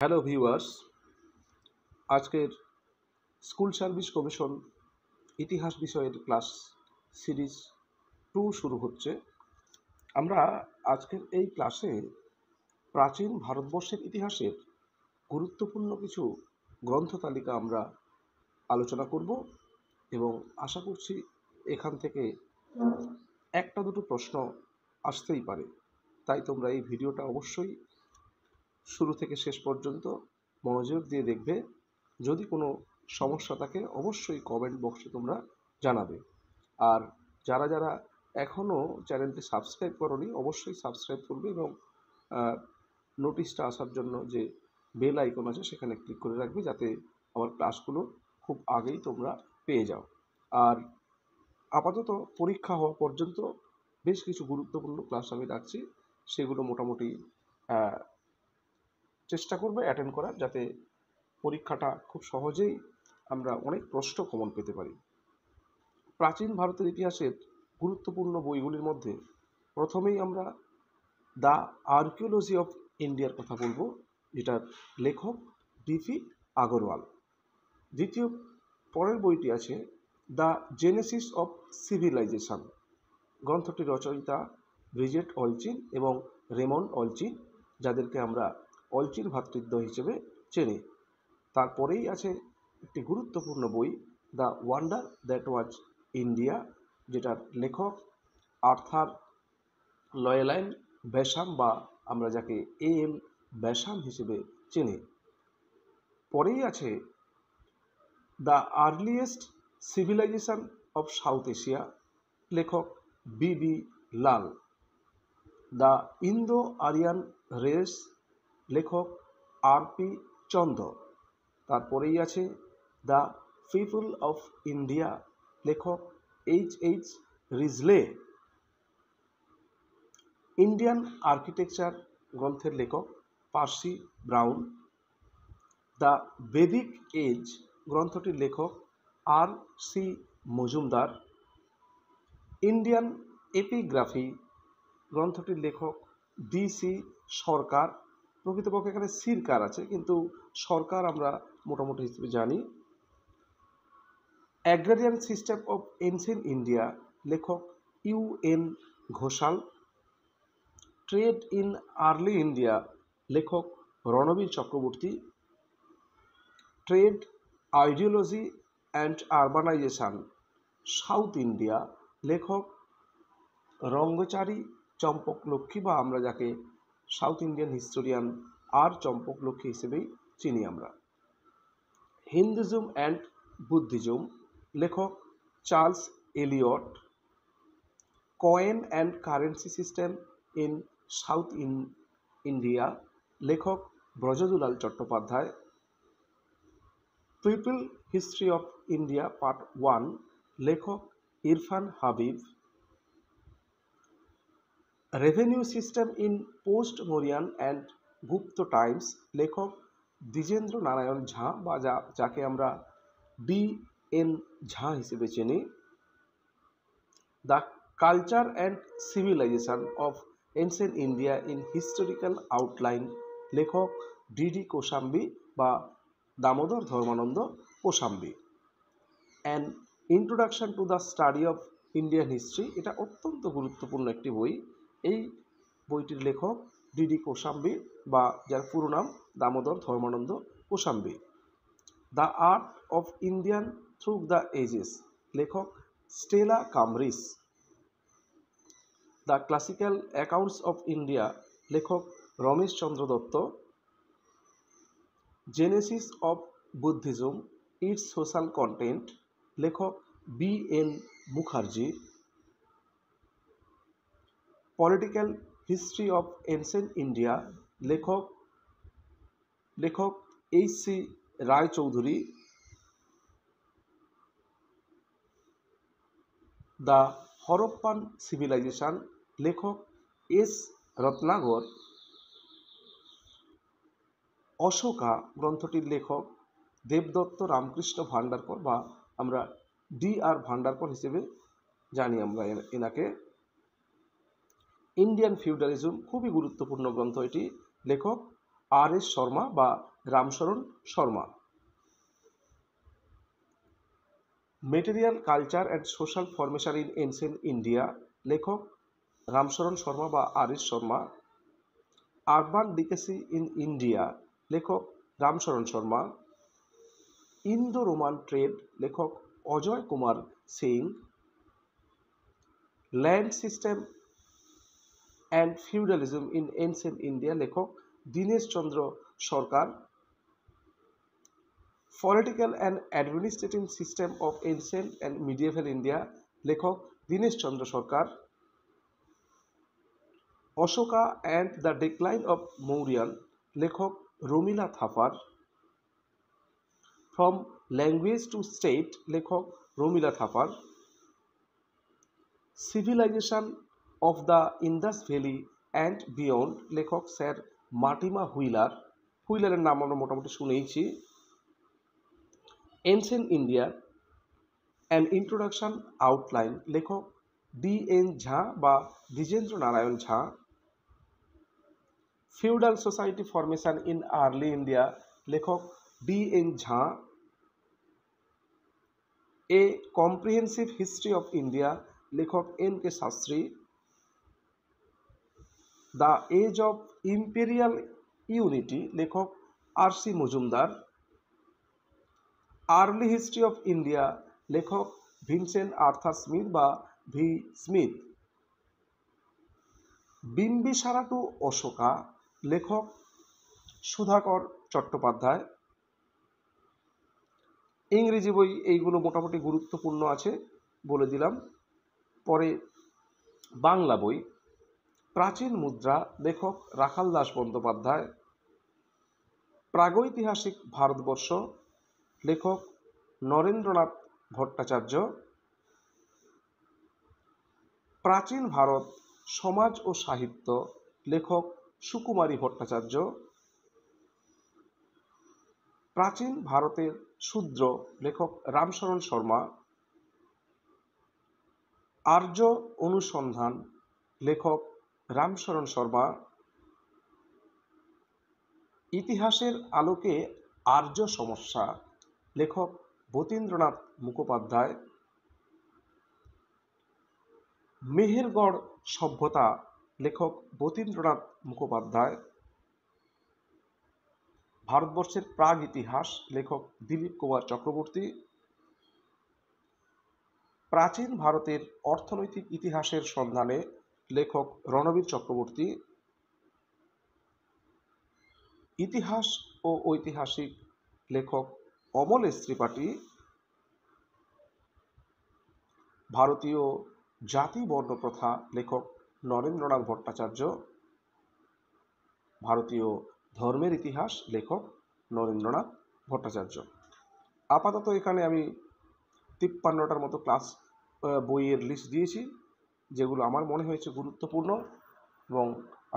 Hello viewers, আজকের school service commission ইতিহাস বিষয়ের ক্লাস সিরিজ 2 শুরু হচ্ছে। আমরা আজকের এই ক্লাসে প্রাচীন ভারতবর্ষের ইতিহাসের গুরুত্বপূর্ণ কিছু গ্রন্থ তালিকা আমরা আলোচনা করব এবং আশা করছি এখান থেকে একটা দুটো প্রশ্ন আসতেই পারে। তাই তোমরা এই ভিডিওটা অবশ্যই শুরু থেকে শেষ পর্যন্ত মনোযোগ দিয়ে দেখবে। যদি কোনো সমস্যা থাকে অবশ্যই কমেন্ট বক্সে তোমরা জানাবে। আর যারা যারা এখনও চ্যানেলটি সাবস্ক্রাইব করোনি অবশ্যই সাবস্ক্রাইব করবে এবং নোটিশটা আসার জন্য যে বেল আইকন আছে সেখানে ক্লিক করে রাখবে, যাতে আমার ক্লাসগুলো খুব আগেই তোমরা পেয়ে যাও। আর আপাতত পরীক্ষা হওয়া পর্যন্ত বেশ কিছু গুরুত্বপূর্ণ ক্লাস আমি রাখছি, সেগুলো মোটামুটি চেষ্টা করবে অ্যাটেন্ড করার, যাতে পরীক্ষাটা খুব সহজেই আমরা অনেক প্রশ্ন কমন পেতে পারি। প্রাচীন ভারতের ইতিহাসের গুরুত্বপূর্ণ বইগুলির মধ্যে প্রথমেই আমরা দ্য আর্কিওলজি অফ ইন্ডিয়ার কথা বলবো, যেটার লেখক ডিভি আগরওয়াল। দ্বিতীয় পরের বইটি আছে দ্য জেনেসিস অফ সিভিলাইজেশন। গ্রন্থটির রচয়িতা ব্রিজেট অলচিন এবং রেমন্ড অলচিন, যাদেরকে আমরা অলচিন ভ্রাতৃদ্বয় হিসেবে চিনি। তারপরেই আছে একটি গুরুত্বপূর্ণ বই the wonder that was India, যেটার লেখক আর্থার লয়েলাইন বেসাম, বা আমরা যাকে এম বেসাম হিসেবে চিনি। পরেই আছে the earliest civilization of South Asia, লেখক B Lal. The Indo Aryan race, লেখক আর.পি. চন্দ। তারপরেই আছে দ্য পিপল অফ ইন্ডিয়া, লেখক এইচ রিজলে। ইন্ডিয়ান আর্কিটেকচার গ্রন্থের লেখক Percy Brown. The Vedic age গ্রন্থটির লেখক আর.সি. মজুমদার। ইন্ডিয়ান এপিগ্রাফি গ্রন্থটির লেখক ডি.সি. সরকার। প্রকৃতপক্ষে এখানে সিরকার আছে, কিন্তু সরকার আমরা মোটামুটি হিসেবে জানি। Agrarian system of ancient India, লেখক U N. Ghoshal. Trade in early India, লেখক Ranabir Chakravarti. Trade ideology and urbanization South India, লেখক রঙ্গচারী চম্পকলক্ষ্মী, বা আমরা যাকে South Indian historian R Champakalakshmi হিসেবেই চিনি আমরা। হিন্দুজম অ্যান্ড বুদ্ধিজম, লেখক Charles Eliot. Coin and currency system in South India, লেখক Brajadulal Chattopadhyaya. People history of India part 1, লেখক Irfan Habib. Revenue system in post Mauryan and Gupta Times, লেখক দ্বিজেন্দ্র নারায়ণ ঝা, বা যাকে আমরা বি.এন. ঝা হিসেবে চিনি। The culture and civilization of ancient India in historical outline, লেখক D D. Kosambi বা Damodar Dharmanand Kosambi. An introduction to the study of Indian history, এটা অত্যন্ত গুরুত্বপূর্ণ একটি বই। এই বইটির লেখক ডি.ডি. কোশাম্বী, বা যার পুরো নাম Damodar Dharmanand Kosambi. The art of Indian through the ages, লেখক Stella Kramrisch. The classical accounts of India, লেখক Romesh Chunder Dutt. Genesis of Buddhism, its social content, লেখক B N. Mukherjee. Political history of ancient India, লেখক H C. Raychaudhuri. The Harappan civilization, লেখক এস. রত্নাকর। অশোকা গ্রন্থটির লেখক দেবদত্ত রামকৃষ্ণ ভান্ডারকর, বা আমরা ডি.আর. ভান্ডারকর হিসেবে জানি আমরা এনাকে। ইন্ডিয়ান ফিউডালিজম খুবই গুরুত্বপূর্ণ গ্রন্থ এটি, লেখক আর এস শর্মা বা Ramsharan Sharma. Material culture and social formation in ancient India, লেখক রামশরণ শর্মা বা R S Sharma. Urban decay in India, লেখক Ramsharan Sharma. Indo Roman trade, লেখক Ajay Kumar Singh. Land system and feudalism in ancient India, লেখক Dinesh Chandra Sarkar. Political and administrative system of ancient and medieval India, লেখক Dinesh Chandra Sarkar. Ashoka and the decline of Mauryan, লেখক Romila Thapar. From language to state, লেখক Romila Thapar. Civilization of the Indus valley and beyond, লেখক sir Mortimer Wheeler. হুইলারের নাম আমরা মোটামুটি শুনেইছি। Ancient India an introduction outline, লেখক DN ঝা বা Dwijendra Narayan Jha. Feudal society formation in early India, লেখক DN Jha. A comprehensive history of India, লেখক NK Sastri. The age of imperial unity, লেখক RC Majumdar. Early history of India, লেখক ভিনসেন্ট আর্থার স্মিথ বা V Smith. বিম্বিসারা two Ashoka, লেখক সুধাকর চট্টোপাধ্যায়। ইংরেজি বই এইগুলো মোটামুটি গুরুত্বপূর্ণ আছে, বলে দিলাম। পরে বাংলা বই, প্রাচীন মুদ্রা, লেখক রাখাল দাস বন্দ্যোপাধ্যায়। প্রাগৈতিহাসিক ভারতবর্ষ, লেখক নরেন্দ্রনাথ ভট্টাচার্য। প্রাচীন ভারত সমাজ ও সাহিত্য, লেখক সুকুমারী ভট্টাচার্য। প্রাচীন ভারতের শূদ্র, লেখক রামশরণ শর্মা। আর্য অনুসন্ধান, লেখক রামশরণ শর্মা। ইতিহাসের আলোকে আর্য সমস্যা, লেখক যতীন্দ্রনাথ মুখোপাধ্যায়। মেহেরগড় সভ্যতা, লেখক যতীন্দ্রনাথ মুখোপাধ্যায়। ভারতবর্ষের প্রাগ ইতিহাস, লেখক দিলীপ কুমার চক্রবর্তী। প্রাচীন ভারতের অর্থনৈতিক ইতিহাসের সন্ধানে, লেখক রণবীর চক্রবর্তী। ইতিহাস ও ঐতিহাসিক, লেখক অমলেশ ত্রিপাঠী। ভারতীয় জাতি বর্ণ প্রথা, লেখক নরেন্দ্রনাথ ভট্টাচার্য। ভারতীয় ধর্মের ইতিহাস, লেখক নরেন্দ্রনাথ ভট্টাচার্য। আপাতত এখানে আমি 53টার মতো ক্লাস বইয়ের লিস্ট দিয়েছি, যেগুলো আমার মনে হয়েছে গুরুত্বপূর্ণ, এবং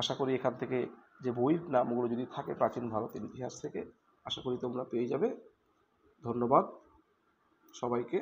আশা করি এখান থেকে যে বইয়ের নামগুলো যদি থাকে প্রাচীন ভারতের ইতিহাস থেকে, আশা করি তোমরা পেয়ে যাবে। ধন্যবাদ সবাইকে।